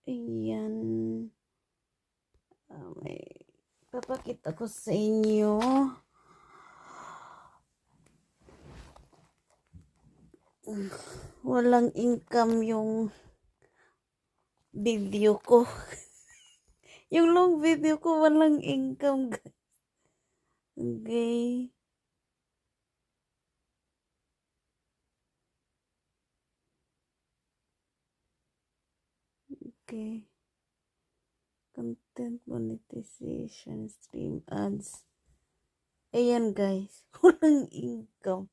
Ayan. May papakita ko sa inyo. Walang income yung video ko. Yung long video ko, walang income. Okay. Okay. Content monetization, stream ads. Ayan guys, walang income.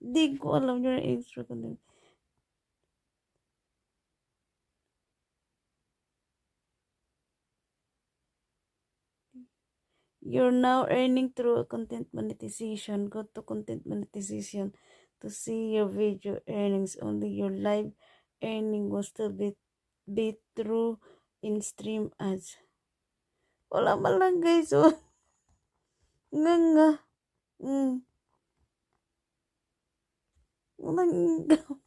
Di ko alam yung extra content. You're now earning through content monetization. Go to content monetization to see your video earnings. Only your live earning will still be through in stream ads. Wala man lang guys, oh. Nga. Walang income.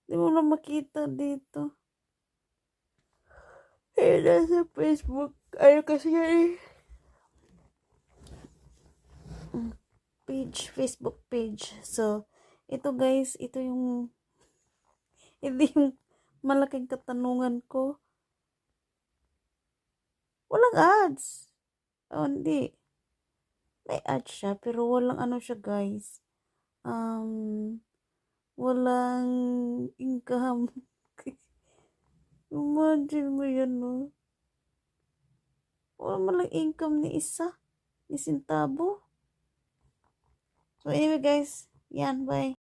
Di mo na makita dito. Eh, nasa Facebook. Ano kasi yan page, Facebook page. So, ito guys, ito yung hindi yung malaking katanungan ko. Walang ads. Oh, hindi. May ads siya, pero walang ano siya guys. Walang income. Imagine mo yan, no? Wala malang income ni isa. Ni Sintabo. So, anyway guys, yan, bye.